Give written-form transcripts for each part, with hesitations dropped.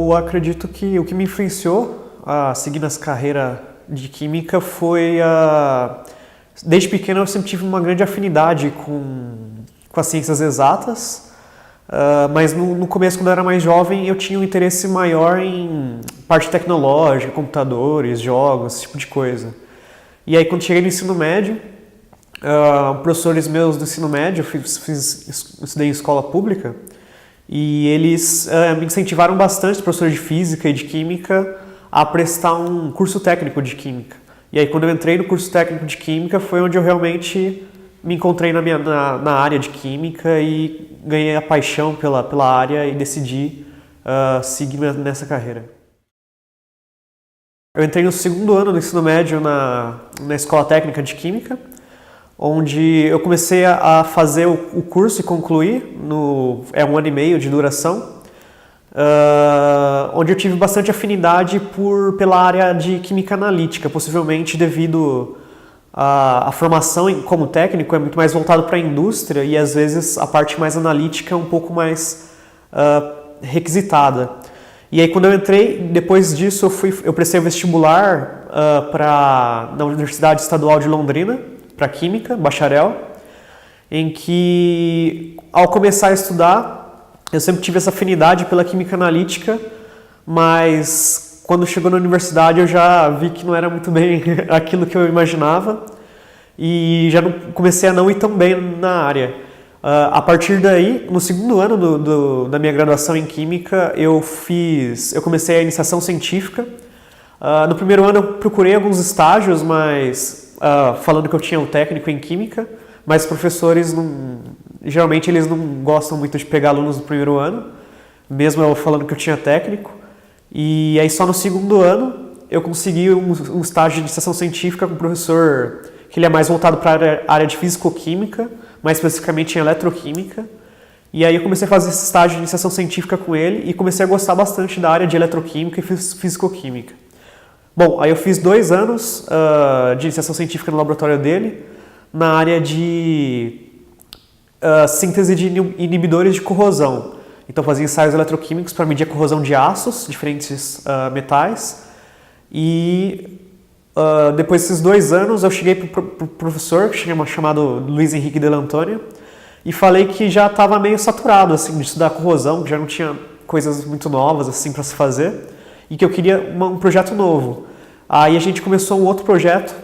Eu acredito que o que me influenciou a seguir nessa carreira de química foi desde pequeno eu sempre tive uma grande afinidade com as ciências exatas, mas no começo, quando eu era mais jovem, eu tinha um interesse maior em parte tecnológica, computadores, jogos, esse tipo de coisa. E aí, quando cheguei no ensino médio, professores meus do ensino médio, eu estudei em escola pública, e eles me incentivaram bastante, professores de física e de química, a prestar um curso técnico de química. E aí, quando eu entrei no curso técnico de química, foi onde eu realmente me encontrei na área de química e ganhei a paixão pela área e decidi seguir nessa carreira. Eu entrei no segundo ano do ensino médio na escola técnica de química, onde eu comecei a fazer o curso e concluir, é 1 ano e meio de duração, onde eu tive bastante afinidade pela área de química analítica, possivelmente devido à formação como técnico é muito mais voltado para a indústria e às vezes a parte mais analítica é um pouco mais requisitada. E aí quando eu entrei, depois disso eu prestei o vestibular na Universidade Estadual de Londrina, para Química, bacharel, em que ao começar a estudar, eu sempre tive essa afinidade pela química analítica, mas quando chegou na universidade eu já vi que não era muito bem aquilo que eu imaginava e já comecei a não ir tão bem na área. A partir daí, no segundo ano da minha graduação em Química, eu comecei a iniciação científica. No primeiro ano eu procurei alguns estágios, mas falando que eu tinha um técnico em Química, mas os professores, geralmente eles não gostam muito de pegar alunos do primeiro ano, mesmo eu falando que eu tinha técnico. E aí só no segundo ano eu consegui um estágio de iniciação científica com um professor que ele é mais voltado para a área de físico-química, mais especificamente em eletroquímica. E aí eu comecei a fazer esse estágio de iniciação científica com ele e comecei a gostar bastante da área de eletroquímica e físico-química. Bom, aí eu fiz 2 anos de iniciação científica no laboratório dele, na área de síntese de inibidores de corrosão. Então fazia ensaios eletroquímicos para medir a corrosão de aços, diferentes metais. E depois desses 2 anos eu cheguei para o professor, chamado Luiz Henrique Delantônio, e falei que já estava meio saturado assim, de estudar corrosão, que já não tinha coisas muito novas assim, para se fazer, e que eu queria um projeto novo. Aí a gente começou um outro projeto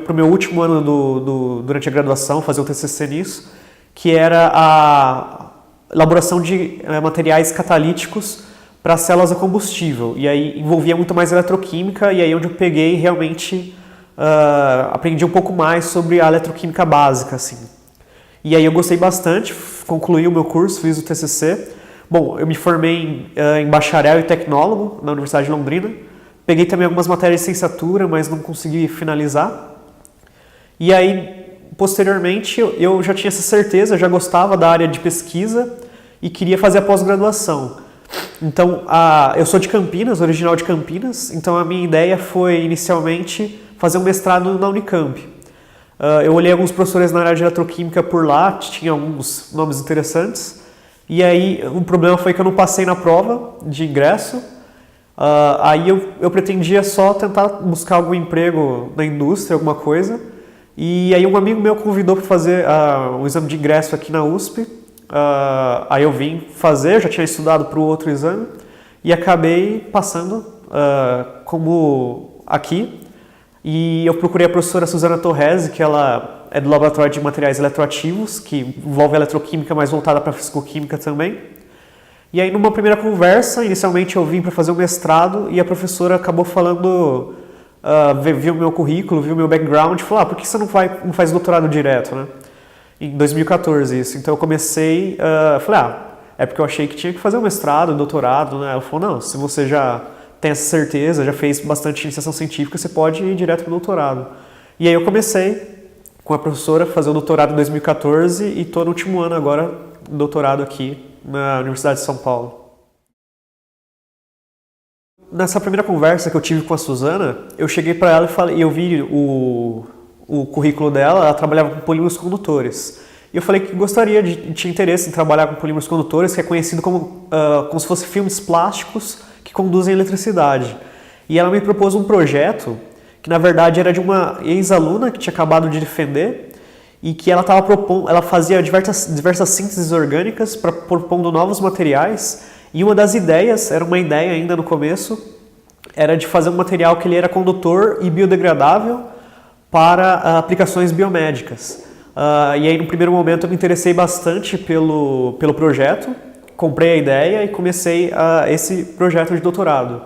para o meu último ano durante a graduação, fazer o TCC nisso, que era a elaboração de materiais catalíticos para células a combustível. E aí envolvia muito mais eletroquímica, e aí onde eu peguei realmente aprendi um pouco mais sobre a eletroquímica básica. Assim. E aí eu gostei bastante, concluí o meu curso, fiz o TCC. Bom, eu me formei em bacharel e tecnólogo na Universidade de Londrina. Peguei também algumas matérias de licenciatura, mas não consegui finalizar. E aí, posteriormente, eu já tinha essa certeza, já gostava da área de pesquisa e queria fazer a pós-graduação. Então, eu sou de Campinas, original de Campinas, então a minha ideia foi, inicialmente, fazer um mestrado na Unicamp. Eu olhei alguns professores na área de eletroquímica por lá, tinha alguns nomes interessantes, e aí o problema foi que eu não passei na prova de ingresso. Aí eu pretendia só tentar buscar algum emprego na indústria, alguma coisa. E aí um amigo meu convidou para fazer o exame de ingresso aqui na USP. Aí eu vim fazer, eu já tinha estudado para o outro exame. E acabei passando como aqui. E eu procurei a professora Suzana Torresi, que ela é do Laboratório de Materiais Eletroativos, que envolve eletroquímica, mas voltada para fisicoquímica também. E aí, numa primeira conversa, inicialmente eu vim para fazer o mestrado e a professora acabou falando, viu meu currículo, viu meu background e falou, por que você não faz doutorado direto, né? Em 2014 isso. Então eu comecei, falei, é porque eu achei que tinha que fazer o mestrado, o doutorado, né? Ela falou, não, se você já tem essa certeza, já fez bastante iniciação científica, você pode ir direto para o doutorado. E aí eu comecei com a professora a fazer o doutorado em 2014 e estou no último ano agora, doutorado aqui na Universidade de São Paulo. Nessa primeira conversa que eu tive com a Suzana, eu cheguei para ela e eu vi o currículo dela, ela trabalhava com polímeros condutores. E eu falei que tinha interesse em trabalhar com polímeros condutores, que é conhecido como se fosse filmes plásticos que conduzem a eletricidade. E ela me propôs um projeto que, na verdade, era de uma ex-aluna que tinha acabado de defender e que ela fazia diversas sínteses orgânicas propondo novos materiais. E uma das ideias, era uma ideia ainda no começo, era de fazer um material que ele era condutor e biodegradável para aplicações biomédicas. E aí, no primeiro momento, eu me interessei bastante pelo projeto, comprei a ideia e comecei esse projeto de doutorado.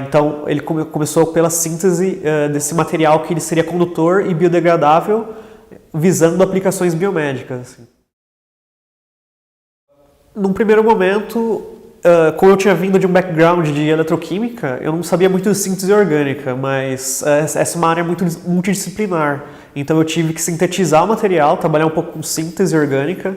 Então, ele começou pela síntese desse material que ele seria condutor e biodegradável, visando aplicações biomédicas. Num primeiro momento, como eu tinha vindo de um background de eletroquímica, eu não sabia muito de síntese orgânica, mas essa é uma área muito multidisciplinar. Então eu tive que sintetizar o material, trabalhar um pouco com síntese orgânica.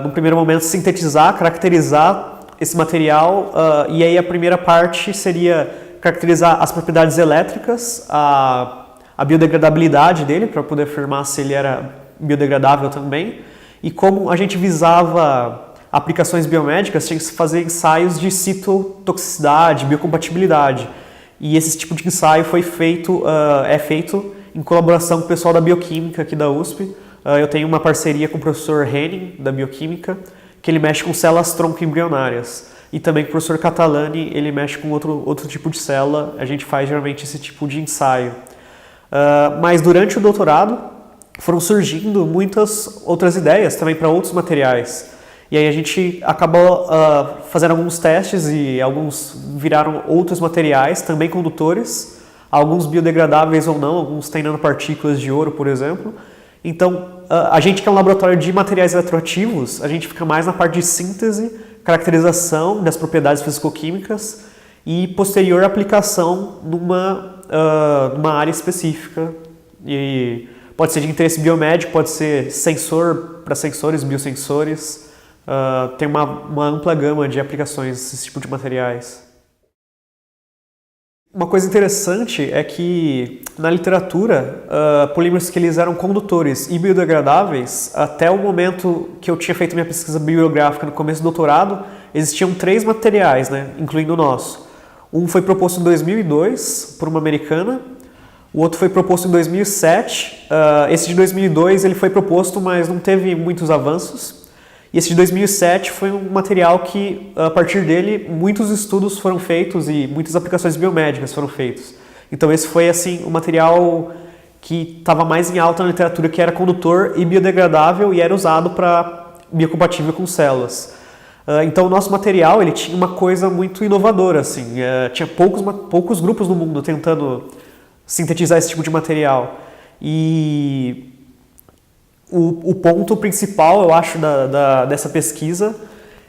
No primeiro momento, sintetizar, caracterizar esse material, e aí a primeira parte seria caracterizar as propriedades elétricas, a biodegradabilidade dele, para poder afirmar se ele era biodegradável também, e como a gente visava aplicações biomédicas, tinha que se fazer ensaios de citotoxicidade, biocompatibilidade. E esse tipo de ensaio é feito em colaboração com o pessoal da bioquímica aqui da USP. Eu tenho uma parceria com o professor Henning, da bioquímica, que ele mexe com células tronco embrionárias. E também com o professor Catalani, ele mexe com outro tipo de célula. A gente faz geralmente esse tipo de ensaio. Mas durante o doutorado foram surgindo muitas outras ideias também para outros materiais. E aí a gente acabou fazendo alguns testes e alguns viraram outros materiais, também condutores, alguns biodegradáveis ou não, alguns têm nanopartículas de ouro, por exemplo. Então, a gente que é um laboratório de materiais eletroativos, a gente fica mais na parte de síntese, caracterização das propriedades fisicoquímicas e posterior aplicação numa área específica. E pode ser de interesse biomédico, pode ser sensor para sensores, biosensores. Tem uma ampla gama de aplicações desse tipo de materiais. Uma coisa interessante é que na literatura, polímeros que eles eram condutores e biodegradáveis, até o momento que eu tinha feito minha pesquisa bibliográfica no começo do doutorado, existiam 3 materiais, né, incluindo o nosso. Um foi proposto em 2002 por uma americana, o outro foi proposto em 2007. Esse de 2002 ele foi proposto, mas não teve muitos avanços. E esse de 2007 foi um material que, a partir dele, muitos estudos foram feitos e muitas aplicações biomédicas foram feitas. Então esse foi assim, um material que estava mais em alta na literatura, que era condutor e biodegradável e era usado para biocompatível com células. Então o nosso material ele tinha uma coisa muito inovadora, assim, tinha poucos grupos no mundo tentando sintetizar esse tipo de material. E o ponto principal, eu acho, dessa pesquisa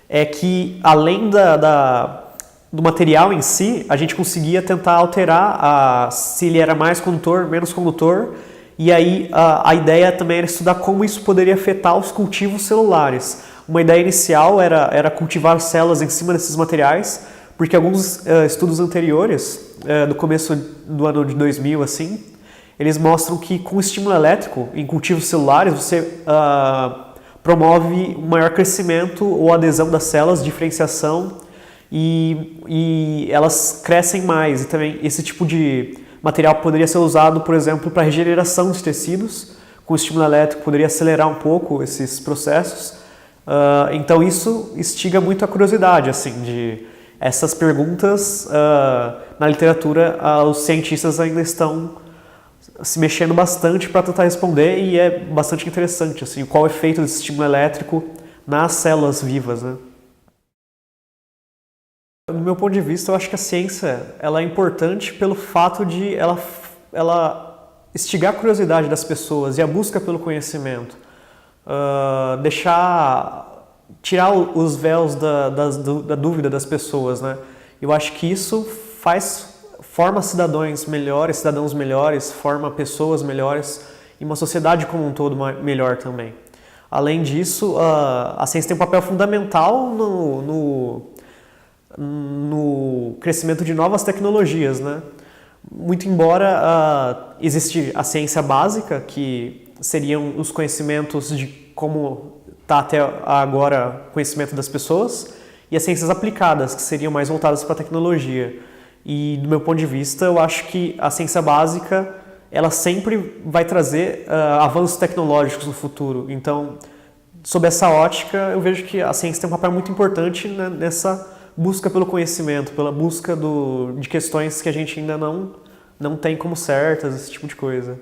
é que, além do material em si, a gente conseguia tentar alterar se ele era mais condutor, menos condutor, e aí a ideia também era estudar como isso poderia afetar os cultivos celulares. Uma ideia inicial era cultivar células em cima desses materiais, porque alguns estudos anteriores, do começo do ano de 2000, assim, eles mostram que com estímulo elétrico em cultivos celulares você promove um maior crescimento ou adesão das células, diferenciação, e elas crescem mais. E também esse tipo de material poderia ser usado, por exemplo, para regeneração de tecidos. Com estímulo elétrico poderia acelerar um pouco esses processos. Então isso instiga muito a curiosidade, assim, de essas perguntas. Na literatura, os cientistas ainda estão se mexendo bastante para tentar responder, e é bastante interessante, assim, qual é o efeito desse estímulo elétrico nas células vivas, né? Do meu ponto de vista, eu acho que a ciência ela é importante pelo fato de ela instigar a curiosidade das pessoas e a busca pelo conhecimento, tirar os véus da dúvida das pessoas, né? Eu acho que isso forma cidadãos melhores, forma pessoas melhores e uma sociedade como um todo melhor também. Além disso, a ciência tem um papel fundamental no crescimento de novas tecnologias, né? Muito embora existe a ciência básica, que seriam os conhecimentos de como está até agora o conhecimento das pessoas, e as ciências aplicadas, que seriam mais voltadas para a tecnologia. E, do meu ponto de vista, eu acho que a ciência básica, ela sempre vai trazer avanços tecnológicos no futuro. Então, sob essa ótica, eu vejo que a ciência tem um papel muito importante, né, nessa busca pelo conhecimento, pela busca de questões que a gente ainda não tem como certas, esse tipo de coisa.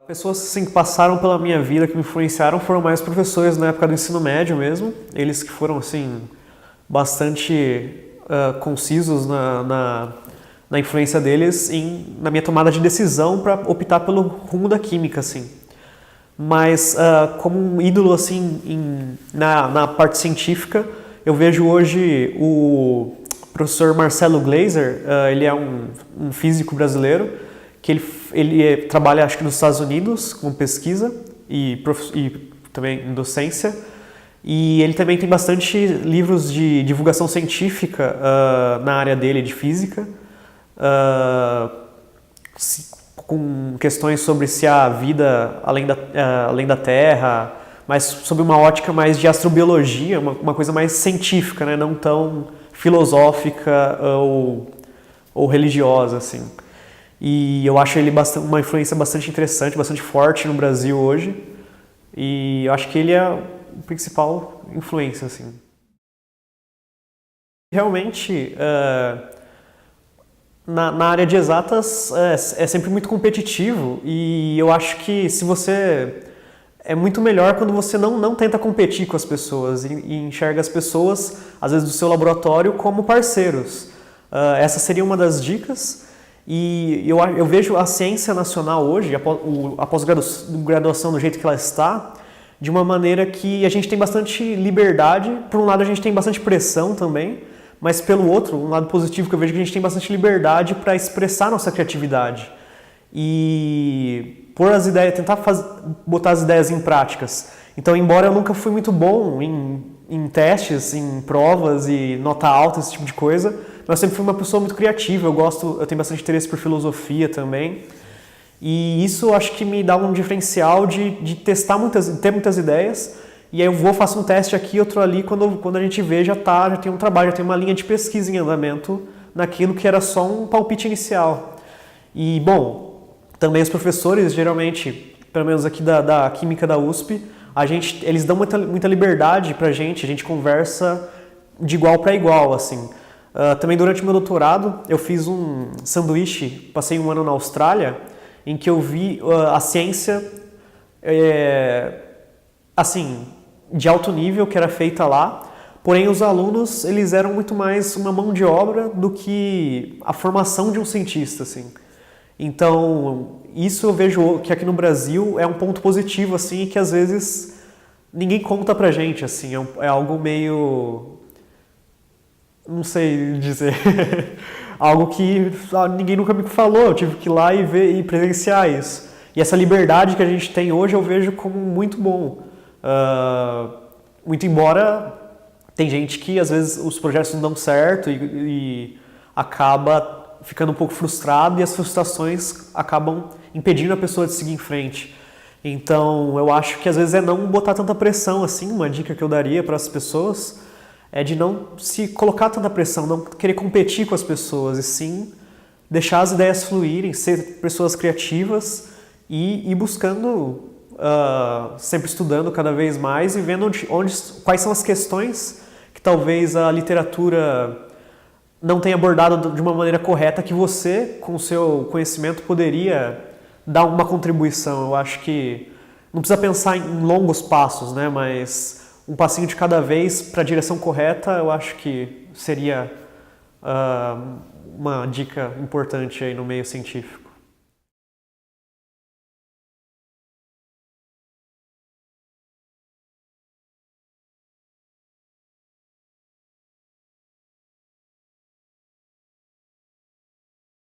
Pessoas assim, que passaram pela minha vida, que me influenciaram, foram mais professores na época do ensino médio mesmo. Eles que foram assim, bastante concisos na influência deles na minha tomada de decisão para optar pelo rumo da química, assim. Mas como um ídolo assim na parte científica, eu vejo hoje o professor Marcelo Gleiser. Ele é um físico brasileiro que ele trabalha, acho que nos Estados Unidos com pesquisa e também em docência, e ele também tem bastante livros de divulgação científica na área dele de física, com questões sobre se há vida além da Terra, mas sob uma ótica mais de astrobiologia, uma coisa mais científica, né? Não tão filosófica ou religiosa, assim. E eu acho ele uma influência bastante interessante, bastante forte no Brasil hoje, e eu acho que ele é a principal influência, assim. Realmente, na área de exatas é sempre muito competitivo, e eu acho que se você é muito melhor quando você não tenta competir com as pessoas e enxerga as pessoas, às vezes do seu laboratório, como parceiros. Essa seria uma das dicas, e eu vejo a ciência nacional hoje, a pós-graduação do jeito que ela está, de uma maneira que a gente tem bastante liberdade. Por um lado a gente tem bastante pressão também, mas pelo outro, um lado positivo que eu vejo, que a gente tem bastante liberdade para expressar nossa criatividade e pôr as ideias, tentar botar as ideias em práticas. Então, embora eu nunca fui muito bom em testes, em provas e nota alta, esse tipo de coisa, mas eu sempre fui uma pessoa muito criativa. Eu tenho bastante interesse por filosofia também, e isso eu acho que me dá um diferencial de testar ter muitas ideias. E aí eu faço um teste aqui, outro ali, quando a gente vê já tem um trabalho, já tem uma linha de pesquisa em andamento naquilo que era só um palpite inicial. E, bom, também os professores, geralmente, pelo menos aqui da Química da USP, eles dão muita liberdade pra gente, a gente conversa de igual para igual, assim. Também durante o meu doutorado, eu fiz um sanduíche, passei um ano na Austrália, em que eu vi a ciência, assim, de alto nível que era feita lá, porém os alunos, eles eram muito mais uma mão de obra do que a formação de um cientista, assim. Então, isso eu vejo que aqui no Brasil é um ponto positivo, assim, que às vezes ninguém conta pra gente, assim, é algo meio, não sei dizer, algo que ninguém nunca me falou, eu tive que ir lá e ver e presenciar isso. E essa liberdade que a gente tem hoje eu vejo como muito bom. Muito embora tem gente que às vezes os projetos não dão certo e acaba ficando um pouco frustrado, e as frustrações acabam impedindo a pessoa de seguir em frente. Então eu acho que às vezes é não botar tanta pressão, assim. Uma dica que eu daria para as pessoas é de não se colocar tanta pressão, não querer competir com as pessoas, e sim deixar as ideias fluírem, ser pessoas criativas e ir buscando, sempre estudando cada vez mais e vendo quais são as questões que talvez a literatura não tenha abordado de uma maneira correta, que você, com o seu conhecimento, poderia dar uma contribuição. Eu acho que não precisa pensar em longos passos, né? Mas um passinho de cada vez para a direção correta, eu acho que seria uma dica importante aí no meio científico.